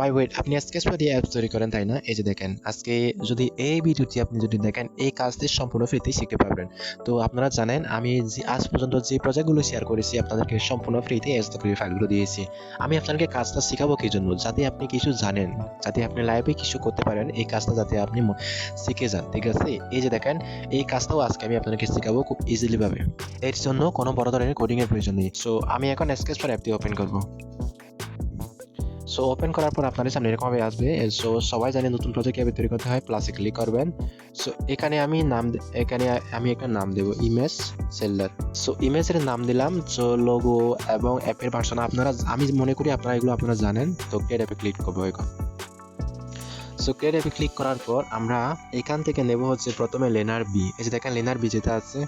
মাই wait, আপনি স্কেচপ্যাড দিয়ে apps তৈরি করেন তাই না? এই যে দেখেন, আজকে যদি এই ভিডিওটি আপনি যদি দেখেন, এই কাজটি সম্পূর্ণ ফ্রিতেই শিখতে পারবেন। তো আপনারা জানেন আমি আজ পর্যন্ত যে প্রজেক্টগুলো শেয়ার করেছি আপনাদেরকে সম্পূর্ণ ফ্রিতে এসডব্লিউ ফাইলগুলো দিয়েছি। আমি আপনাকে কাজটা শেখাবো কি জন্য? যাতে আপনি কিছু জানেন, যাতে আপনি লাইভে কিছু করতে পারেন, এই কাজটা যাতে আপনি শিখে যান, ঠিক আছে? এই যে দেখেন, এই কাজটাও আজকে আমি আপনাদেরকে শেখাবো খুব ইজিলি ভাবে। এর জন্য কোনো বড় ধরনের কোডিং এর প্রয়োজন নেই। সো আমি এখন স্কেচপ্যাড অ্যাপটি ওপেন করবো। সো ওপেন করার পর আপনাদের সামনে এরকমভাবে আসবে। সো সবাই জানে নতুন প্রজেক্ট কিভাবে তৈরি করতে হয়, প্লাসে ক্লিক করবেন। সো এখানে আমি একটা নাম দেব, ইমেজ সেল্লার। সো ইমেজের নাম দিলাম। সো লোগো এবং অ্যাপের ভার্সন আমি মনে করি আপনারা জানেন। তো ক্রিয়েট অ্যাপে ক্লিক করবো এখন। সো ক্রিয়েট অ্যাপে ক্লিক করার পর আমরা এখান থেকে নেব হচ্ছে প্রথমে লেনার বি। এই যে দেখেন লেনার বি যেটা আছে,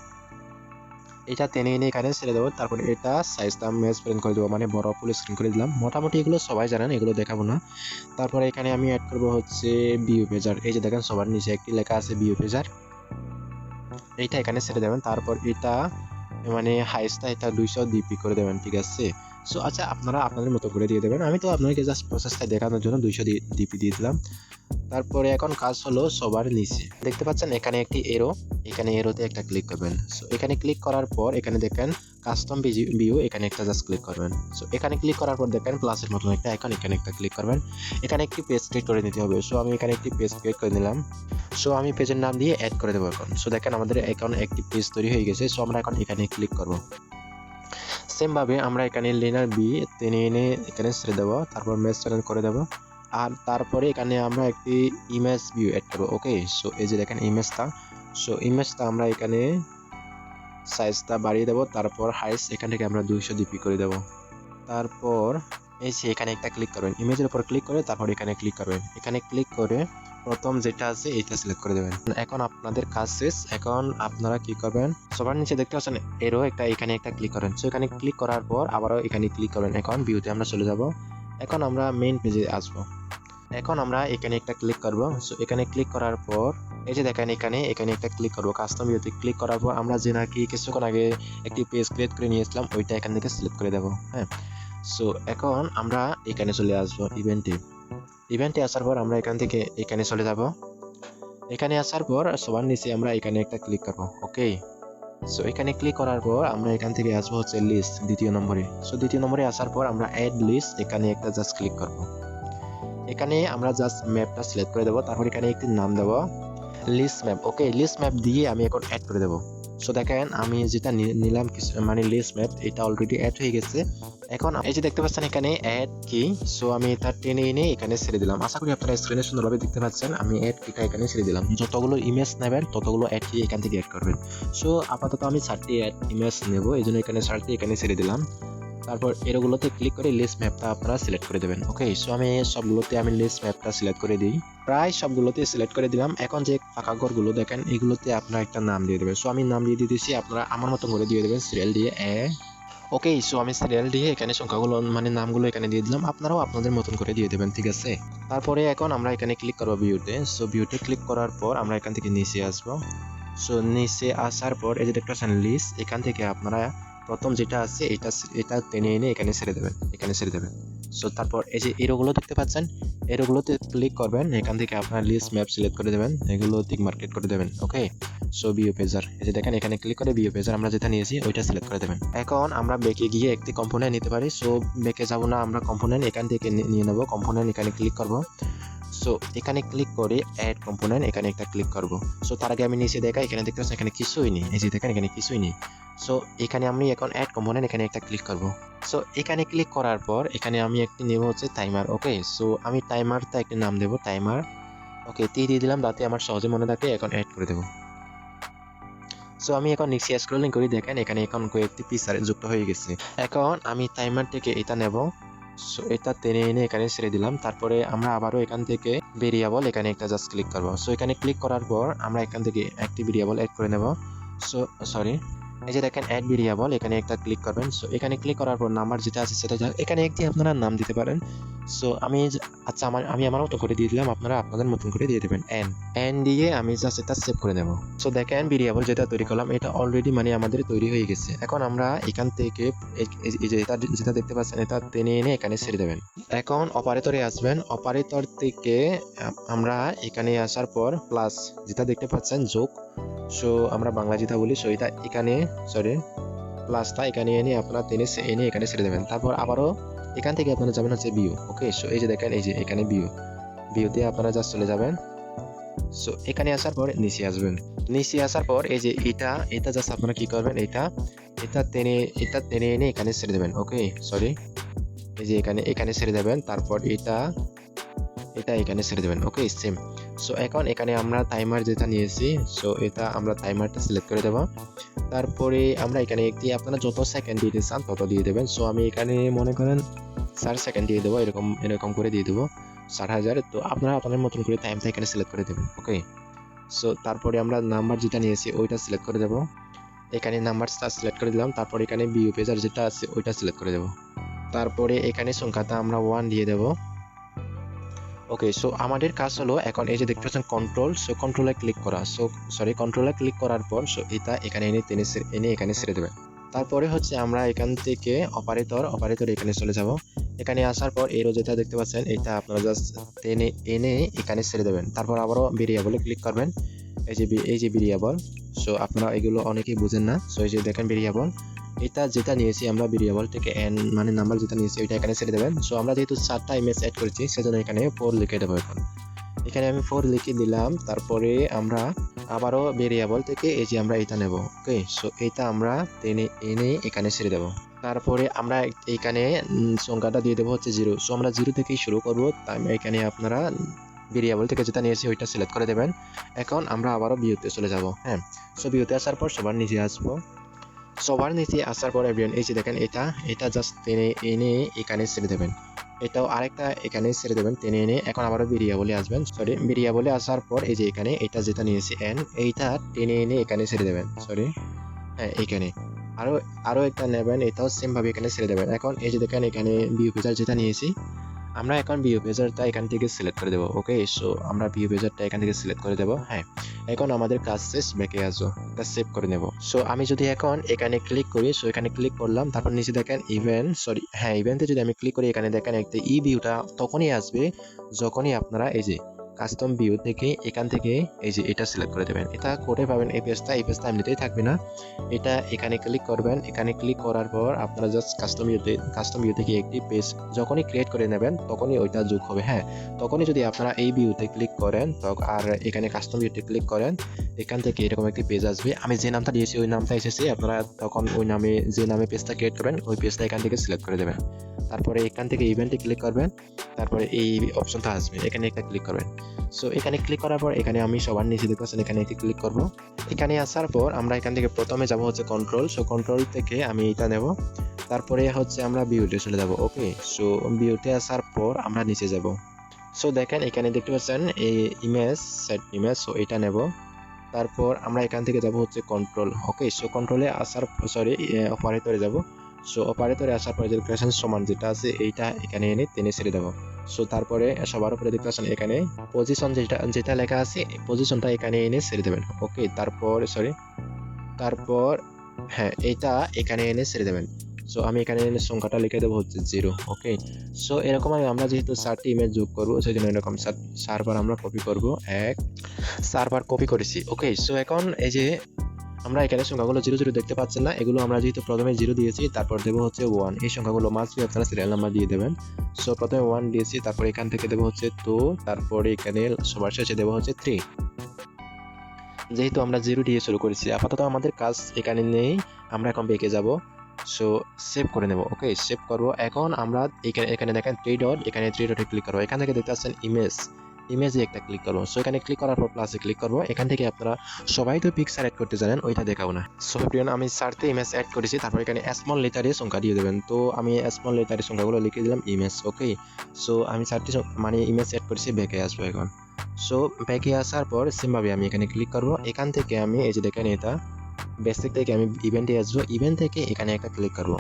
এটা টেনে এনে এখানে ছেড়ে দেবো। তারপরে এটা সাইজটা ম্যাচ প্রিন্ট করে দেবো, মানে বড় ফুল স্ক্রিন করে দিলাম। মোটামুটি এগুলো সবাই জানেন, এগুলো দেখাবো না। তারপরে এখানে আমি অ্যাড করবো হচ্ছে ভিউ পেজার। এই যে দেখেন সবার নিচে একটি লেখা আছে ভিউ পেজার, এইটা এখানে ছেড়ে দেবেন। তারপর এটা মানে হাইস্টটা এটা 200 ডিপি করে দেবেন, ঠিক আছে? সো আচ্ছা, আপনারা আপনাদের মতো করে দিয়ে দেবেন। আমি তো আপনাকে জাস্ট প্রসেসটা দেখানোর জন্য 200 ডিপি দিয়ে দিলাম। তারপরে এখন কাজ হলো সবার নিচে দেখতে পাচ্ছেন এখানে একটি এরো, এখানে এরোতে একটা ক্লিক করবেন। সো এখানে ক্লিক করার পর এখানে দেখেন কাস্টম ভিউ, এখানে একটা জাস্ট ক্লিক করবেন। সো এখানে ক্লিক করার পর দেখেন প্লাসের মতন একটা আইকন, এখানে একটা ক্লিক করবেন। এখানে একটি পেজ ক্রিয়েট করে নিতে হবে। সো আমি এখানে একটি পেজ ক্রিয়েট করে নিলাম। সো আমি পেজের নাম দিয়ে অ্যাড করে দেবো এখন। সো দেখেন আমাদের এখন একটি পেজ তৈরি হয়ে গেছে। সো আমরা এখন এখানে ক্লিক করব। সেম ভাবে আমরা এখানে লেনার বি টেনে এনে এখানে ছেড়ে দেবো, তারপর ম্যাচ চ্যানেল করে দেবো। আর তারপরে এখানে আমরা একটি ইমেজ ভিউ অ্যাড করবো। ওকে, সো এই যে দেখেন ইমেজটা। সো ইমেজটা আমরা এখানে সাইজটা বাড়িয়ে দেবো। তারপর হাইস এখান থেকে আমরা 200 ডিপি করে দেবো। তারপর এই যে এখানে একটা ক্লিক করবেন, ইমেজের উপর ক্লিক করে তারপর এখানে ক্লিক করবেন। এখানে ক্লিক করে প্রথম যেটা আছে এটা সিলেক্ট করে দেবেন। এখন আপনাদের কাজ শেষ। এখন আপনারা কি করবেন, সবার নিচে দেখতে পাচ্ছেন এরো একটা, এখানে একটা ক্লিক করেন। সো এখানে ক্লিক করার পর আবারও এখানে ক্লিক করবেন। এখন ভিউতে আমরা চলে যাব। এখন আমরা মেইন পেজে আসবো। এখন আমরা এখানে একটা ক্লিক করব। সো এখানে ক্লিক করার পর এই যে দেখেন এখানে একটা ক্লিক করব। কাস্টম ভিউতে ক্লিক করার পর আমরা যে নাকি কিছুক্ষণ আগে একটি পেজ ক্রিয়েট করে নিয়েছিলাম ওইটা এখান থেকে সিলেক্ট করে দেব। হ্যাঁ, সো এখন আমরা এখানে চলে আসবো ইভেন্টে আসার পর আমরা এখান থেকে এখানে চলে যাব। এখানে আসার পর সবার নিচে আমরা এখানে একটা ক্লিক করব। ওকে, সো এখানে ক্লিক করার পর আমরা এখান থেকে আসবো হচ্ছে লিস্ট দ্বিতীয় নম্বরে। সো দ্বিতীয় নম্বরে আসার পর আমরা অ্যাড লিস্ট, এখানে একটা জাস্ট ক্লিক করব। এখানে আমরা জাস্ট ম্যাপটা সিলেক্ট করে দেবো। তারপর এখানে একটি নাম দেবো লিস্ট ম্যাপ। ওকে, লিস্ট ম্যাপ দিয়ে আমি এখন অ্যাড করে দেবো। সো দেখেন আমি যেটা নিলাম মানে লিস্ট ম্যাপ, এটা অলরেডি অ্যাড হয়ে গেছে। এখন এই যে দেখতে পাচ্ছেন এখানে অ্যাড কি, সো আমি এটা টেনে এনে এখানে ছেড়ে দিলাম। আশা করি আপনারা স্ক্রিনে সুন্দরভাবে দেখতে পাচ্ছেন। আমি অ্যাড কিটা এখানে ছেড়ে দিলাম। যতগুলো ইমেজ নেবেন ততগুলো অ্যাড কি এখান থেকে অ্যাড করবেন। সো আপাতত আমি 4টি ইমেজ নেব, এই জন্য এখানে 4টি এখানে ছেড়ে দিলাম। তারপর এরগুলোতে ক্লিক করে লিস্ট ম্যাপটা আপনারা সিলেক্ট করে দেবেন। ওকে, সো আমি সবগুলোতে লিস্ট ম্যাপটা সিলেক্ট করে দিই। প্রায় সবগুলোতে সিলেক্ট করে দিলাম। এখন যে ফাঁকা ঘরগুলো দেখেন এগুলোতে আপনারা একটা নাম দিয়ে দেবেন। সো আমি নাম দিয়ে দিতেছি, আপনারা আমার মতো করে দিয়ে দেবেন সিরিয়াল দিয়ে ওকে, সো আমি সিরিয়াল দিয়ে এখানে সংখ্যাগুলো মানে নামগুলো এখানে দিয়ে দিলাম। আপনারাও আপনাদের মতন করে দিয়ে দেবেন, ঠিক আছে? তারপরে এখন আমরা এখানে ক্লিক করবো ভিউতে। সো ভিউতে ক্লিক করার পর আমরা এখান থেকে নিচে আসবো। সো নিচে আসার পর এই যে দেখতে পাচ্ছেন লিস্ট, এখান থেকে আপনারা প্রথম যেটা আছে এটা টেনে এনে এখানে ছেড়ে দেবেন। সো তারপর এই যে এরোগুলো দেখতে পাচ্ছেন, এরোগুলোতে ক্লিক করবেন। এখান থেকে আপনার লিস্ট ম্যাপ সিলেক্ট করে দেবেন, এগুলো টিক মার্কেট করে দেবেন। ওকে, সো ভিউ পেজার, এই যে দেখেন এখানে ক্লিক করে ভিউ পেজার আমরা যেটা নিয়েছি ওইটা সিলেক্ট করে দেবেন। এখন আমরা ব্যাকে গিয়ে একটি কম্পোনেন্ট নিতে পারি। সো ব্যাকে যাব না, আমরা কম্পোনেন্ট এখান থেকে নিয়ে নেব। কম্পোনেন্ট এখানে ক্লিক করব। সো এখানে ক্লিক করে অ্যাড কম্পোনেন্ট এখানে একটা ক্লিক করব। সো তার আগে আমি নিচে দেখাই, এখানে দেখতে পাচ্ছেন এখানে কিছুই নেই। এই যে দেখেন এখানে কিছুই নেই। সো এখানে আমি এখন অ্যাড কম্পোনেন্ট এখানে একটা ক্লিক করব। সো এখানে ক্লিক করার পর এখানে আমি একটি নেব হচ্ছে টাইমার। ওকে, সো আমি টাইমারটা একটি নাম দেব টাইমার। ওকে, দিয়ে দিলাম যাতে আমার সহজে মনে থাকে। এখন অ্যাড করে দেব। সো আমি এখন নিচে স্ক্রলিং করি, দেখেন এখানে এখন কয়েকটি পিসার যুক্ত হয়ে গেছে। এখন আমি টাইমার থেকে এটা নেব। সো এটা টেনে এনে এখানে ছেড়ে দিলাম। তারপরে আমরা আবারও এখান থেকে ভেরিয়েবল এখানে একটা জাস্ট ক্লিক করব। সো এখানে ক্লিক করার পর আমরা এখান থেকে একটি ভেরিয়েবল অ্যাড করে নেব। সো সরি, এই যে দেখেন অ্যাড ভেরিয়েবল, এখানে একটা ক্লিক করবেন। সো এখানে ক্লিক করার পর নাম্বার যেটা আছে সেটা এখানে একটি আপনারা নাম দিতে পারেন। সো আচ্ছা আমি আমার মতো করে দিয়ে দিলাম, আপনারা আপনাদের মতন করে দিয়ে দেবেন। এন দিয়ে আমি জাস্ট এটা সেভ করে নেব। সো দেখেন ভেরিয়েবল যেটা তৈরি করলাম এটা অলরেডি মানে আমাদের তৈরি হয়ে গেছে। এখন আমরা এখান থেকে এই যে এটা যেটা দেখতে পাচ্ছেন এটা টেনে এনে এখানে ছেড়ে দেবেন। এখন অপারেটরে আসবেন, অপারেটর থেকে আমরা এখানে আসার পর প্লাস যেটা দেখতে পাচ্ছেন যোগ, সো আমরা বাংলা যেটা বলি, সো এটা এখানে প্লাসটা এখানে এনে আপনারা টেনে এনে এখানে ছেড়ে দেবেন। তারপর আবারও এখান থেকে আপনারা যাবেন হচ্ছে ভিউ। ওকে, সো এই যে দেখেন এই যে এখানে ভিউতে আপনারা জাস্ট চলে যাবেন। সো এখানে আসার পর নিচে আসবেন, নিচে আসার পর এই যে এটা জাস্ট আপনারা কি করবেন, এটা টেনে এনে এখানে ছেড়ে দেবেন। ওকে সরি, এই যে এখানে ছেড়ে দেবেন। তারপর এটা এখানে ছেড়ে দেবেন। ওকে সেম। সো এখন এখানে আমরা টাইমার যেটা নিয়েছি, সো এটা আমরা টাইমারটা সিলেক্ট করে দেব। তারপরে আমরা এখানে আপনারা যত সেকেন্ড দিতে চান তত দিয়ে দেবেন। সো আমি এখানে মনে করেন 4 সেকেন্ড দিয়ে দেবো, এরকম করে দিয়ে দেবো 60,000। তো আপনারা আপনাদের মতন করে টাইমটা এখানে সিলেক্ট করে দেবেন। ওকে, সো তারপরে আমরা নাম্বার যেটা নিয়েছি ওইটা সিলেক্ট করে দেবো, এখানে নাম্বারটা সিলেক্ট করে দিলাম। তারপর এখানে ভিউ পেজার যেটা আছে ওইটা সিলেক্ট করে দেবো। তারপরে এখানে সংখ্যাটা আমরা 1 দিয়ে দেবো। ওকে, সো আমাদের কাজ হলো এখন এই যে দেখতে পাচ্ছেন কন্ট্রোল, সো কন্ট্রোলে ক্লিক করা। কন্ট্রোলে ক্লিক করার পর সো এটা এখানে এনে এখানে ছেড়ে দেবেন। তারপরে হচ্ছে আমরা এখান থেকে অপারেটর এখানে চলে যাব। এখানে আসার পর এরো যেটা দেখতে পাচ্ছেন এটা আপনারা জাস্ট টেনে এনে এখানে ছেড়ে দেবেন। তারপর আবারও ভেরিয়েবলে ক্লিক করবেন, এই যে ভেরিয়েবল। সো আপনারা এগুলো অনেকেই বুঝেন না। সো এই যে দেখেন ভেরিয়েবল, এটা যেটা নিয়েছি আমরা ভেরিয়েবল থেকে এন মানে নাম্বার যেটা নিয়েছি ওইটা এখানে ছেড়ে দেবেন। সো আমরা যেহেতু 4টা ইমেজ অ্যাড করেছি সেজন্য এখানে 4 লিখে দেবো। এখানে আমি 4 লিখে দিলাম। তারপরে আমরা আবারও ভেরিয়েবল থেকে এই যে আমরা এটা নেব। ওকে, সো এটা আমরা টেনে এনে এখানে ছেড়ে দেবো। তারপরে আমরা এখানে সংখ্যাটা দিয়ে দেবো হচ্ছে 0। সো আমরা 0 থেকেই শুরু করবো। তাই এখানে আপনারা ভেরিয়েবল থেকে যেটা নিয়েছি ওইটা সিলেক্ট করে দেবেন। এখন আমরা আবারও ভিউতে চলে যাব। হ্যাঁ, সো ভিউতে আসার পর সবার নিচে আসবো। সবার নিচে আসার পর এভরিওয়ান এই যে দেখেন এটা জাস্ট টেনে এনে এখানে ছেড়ে দেবেন। এটাও আরেকটা এখানে ছেড়ে দেবেন টেনে এনে। এখন আবারও ভেরিয়েবলে আসবেন, ভেরিয়েবলে আসার পর এই যে এখানে এটা যেটা নিয়েছি এন, এইটা টেনে এনে এখানে ছেড়ে দেবেন। হ্যাঁ এখানে আরো একটা নেবেন, এটাও সেম ভাবে এখানে ছেড়ে দেবেন। এখন এই যে দেখেন এখানে ভিউ পেজার যেটা নিয়েছি আমরা এখন ভিউ পেজারটা এখান থেকে সিলেক্ট করে দেবো। ওকে, সো আমরা ভিউ পেজারটা এখান থেকে সিলেক্ট করে দেবো। হ্যাঁ, এখন আমাদের কাজ শেষ, ব্যাকে আসো, এটা সেভ করে নেব। সো আমি যদি এখন এখানে ক্লিক করি, সো এখানে ক্লিক করলাম, তারপর নিচে দেখেন ইভেন্টে যদি আমি ক্লিক করি এখানে দেখেন একটা ভিউটা তখনই আসবে যখনই আপনারা এই যে কাস্টম ভিউ থেকে এখান থেকে এই যে এটা সিলেক্ট করে দেবেন। এটা করে পাবেন এই পেজটা এমনিতেই থাকবে না। এটা এখানে ক্লিক করবেন, এখানে ক্লিক করার পর আপনারা জাস্ট কাস্টম ভিউ থেকে একটি পেজ যখনই ক্রিয়েট করে নেবেন তখনই ওইটা যোগ হবে। হ্যাঁ, তখনই যদি আপনারা এই ভিউতে ক্লিক করেন আর এখানে কাস্টম ভিউতে ক্লিক করেন, এখান থেকে এরকম একটি পেজ আসবে। আমি যে নামটা দিয়েছি ওই নামটা এসেছে, আপনারা তখন ওই নামে যে নামে পেজটা ক্রিয়েট করবেন ওই পেজটা এখান থেকে সিলেক্ট করে দেবেন। তারপরে এখান থেকে ইভেন্টে ক্লিক করবেন, তারপরে এই অপশনটা আসবে, এখানে একটা ক্লিক করবেন। সো এখানে ক্লিক করার পর এখানে আমি সবার নিচে দেখতেছেন এখানে একটি ক্লিক করব। এখানে আসার পর আমরা এখান থেকে প্রথমে যাব হচ্ছে কন্ট্রোল। সো কন্ট্রোল থেকে আমি এটা নেব, তারপরে হচ্ছে আমরা ভিউতে চলে যাব। ওকে, সো ভিউতে আসার পর আমরা নিচে যাব। সো দেখেন এখানে দেখতে পাচ্ছেন এই সেট ইমেজ, সো এটা নেব। তারপর আমরা এখান থেকে যাব হচ্ছে কন্ট্রোল। ওকে, সো কন্ট্রোলে আসার অপারেটরে যাব। সো অপারেটরে আসার পরে যে ক্রেশন সমান যেটা আছে এইটা এখানে এনে টেনে ছেড়ে দেবো। সো তারপরে সবার উপরে দেখতে পাচ্ছেন এখানে পজিশন যেটা লেখা আছে পজিশনটা এখানে এনে ছেড়ে দেবেন। ওকে, তারপর হ্যাঁ এটা এখানে এনে ছেড়ে দেবেন। সো আমি এখানে এনে সংখ্যাটা লিখে দেবো হচ্ছে 0। ওকে, সো এরকম আমরা যেহেতু 4টি ইমেজ যোগ করবো সেই জন্য এরকম সার্ভার আমরা কপি করব, সার্ভার কপি করেছি। ওকে, সো এখন এই যে আমরা এখানে সংখ্যাগুলো 0 দেখতে পাচ্ছেন না, এগুলো আমরা যেহেতু প্রথমে 0 দিয়েছি তারপর দেবো হচ্ছে 1। এই সংখ্যাগুলো মাস্ট বি আপনারা সিরিয়াল নাম্বার দিয়ে দেবেন। সো প্রথমে 1 দিয়েছি, তারপর এখান থেকে দেবো হচ্ছে 2, তারপরে এখানে সবার শেষে দেবো হচ্ছে 3। যেহেতু আমরা 0 দিয়ে শুরু করেছি, আপাতত আমাদের কাজ এখানে নেই, আমরা এখন বেঁকে যাব। সো সেভ করে নেব। ওকে, সেভ করব। এখন আমরা এখানে দেখেন 3 ডট, এখানে 3 ডটে ক্লিক করবো। এখান থেকে দেখতে পাচ্ছেন ইমেজে একটা ক্লিক করবো। সো এখানে ক্লিক করার পর প্লাসে ক্লিক করবো। এখান থেকে আপনারা সবাই তো পিকচার অ্যাড করতে জানেন, ওইটা দেখাবো না। সো আমি 4তে ইমেজ অ্যাড করেছি, তারপর এখানে স্মল লেটারে সংখ্যা দিয়ে দেবেন। তো আমি স্মল লেটারে সংখ্যাগুলো লিখে দিলাম ইমেজ। ওকে, সো আমি 4টি ইমেজ অ্যাড করেছি, ব্যাকে আসবো এখন। সো ব্যাকে আসার পর সিমভাবে আমি এখানে ক্লিক করবো। এখান থেকে আমি এই যে দেখেন এটা বেসিক থেকে আমি ইভেন্টে আসবো, ইভেন্ট থেকে এখানে একটা ক্লিক করবো।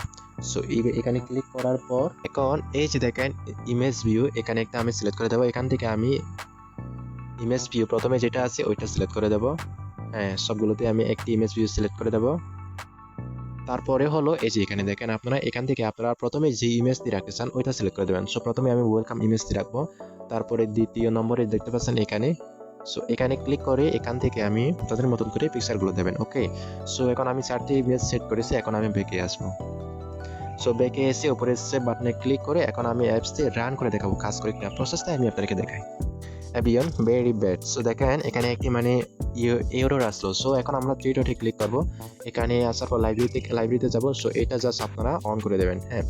সো এখানে ক্লিক করার পর এখন এই যে দেখেন ইমেজ ভিউ, এখানে একটা আমি সিলেক্ট করে দেবো। এখান থেকে আমি ইমেজ ভিউ প্রথমে যেটা আছে ওইটা সিলেক্ট করে দেবো। হ্যাঁ, সবগুলোতে আমি একটি ইমেজ ভিউ সিলেক্ট করে দেবো। তারপরে হলো এই যে এখানে দেখেন আপনারা এখান থেকে আপনারা প্রথমে যে ইমেজটি রাখতে চান ওইটা সিলেক্ট করে দেবেন। সো প্রথমে আমি ওয়েলকাম ইমেজটি রাখবো, তারপরে দ্বিতীয় নম্বরে দেখতে পাচ্ছেন এখানে। সো এখানে ক্লিক করে এখান থেকে আমি তাদের মতন করে পিকচারগুলো দেবেন। ওকে, সো এখন আমি 4টি ইমেজ সেট করেছি, এখন আমি ব্যাকে আসবো। সো ব্যাকে এসে উপরে সেভ বাটনে ক্লিক করে এখন আমি অ্যাপসটি রান করে দেখাবো কাজ করে কিনা, প্রসেসটা আমি আপনাদেরকে দেখাই। অ্যাভিয়ন ভেরি ব্যাড। সো দেখেন এখানে একটি মানে এরর আসলো। সো এখন আমরা থ্রি ডটে ক্লিক করব, এখানে আসার পর লাইব্রেরিতে যাব। সো এটা জাস্ট আপনারা অন করে দেবেন। হ্যাঁ,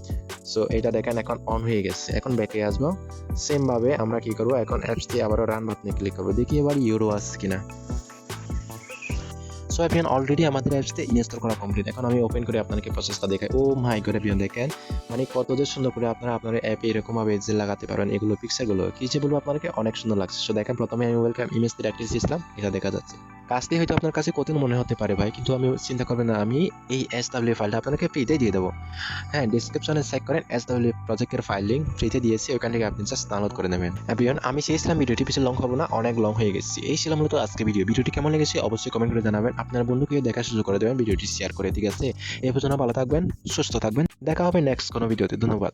সো এটা দেখেন এখন অন হয়ে গেছে। এখন ব্যাকে আসবো, সেম ভাবে আমরা কি করব, এখন অ্যাপসটি আবারও রান বাটনে ক্লিক করব, দেখি এবার ইউরো আসছে কিনা। সো এভিয়ন অলরেডি আমাদের অ্যাপসতে ইনস্টল করা কমপ্লিট। এখন আমি ওপেন করে আপনাদেরকে প্রসেসটা দেখাই। ও মাই গড এভিয়ন দেখেন মানে কত যে সুন্দর করে আপনারা আপনার অ্যাপে এরকম ভাবে যে লাগাতে পারেন, এগুলো পিকচারগুলো কি যে বলবো আপনাদেরকে, অনেক সুন্দর লাগছে। সো দেখেন প্রথমে আমি ওয়েলকাম ইমেজ দিয়ে দিয়েছিলাম, এটা দেখা যাচ্ছে। কাজটি হয়তো আপনার কাছে কঠিন মনে হতে পারে ভাই, কিন্তু আমি চিন্তা করবেন না, আমি এই SW ফাইলটা আপনাদেরকে ফ্রিতে দিয়ে দেবো। হ্যাঁ, ডিসক্রিপশনে চেক করেন, SW প্রজেক্টের ফাইল লিঙ্ক ফ্রিতে দিয়েছি, ওখান থেকে আপনি জাস্ট ডাউনলোড করে নেবেন। এভিয়ন আমি চেয়েছিলাম ভিডিওটি বেশি লং হবে না, অনেক লং হয়ে গেছে। এই ছিল মূলত আজকে ভিডিওটি কেমন লেগেছে অবশ্যই কমেন্ট করে জানাবেন। আপনার বন্ধুকে দেখার সুযোগ করে দেবেন, ভিডিওটি শেয়ার করে। ঠিক আছে, এই পর্যন্ত ভালো থাকবেন, সুস্থ থাকবেন, দেখা হবে নেক্সট কোনো ভিডিওতে। ধন্যবাদ।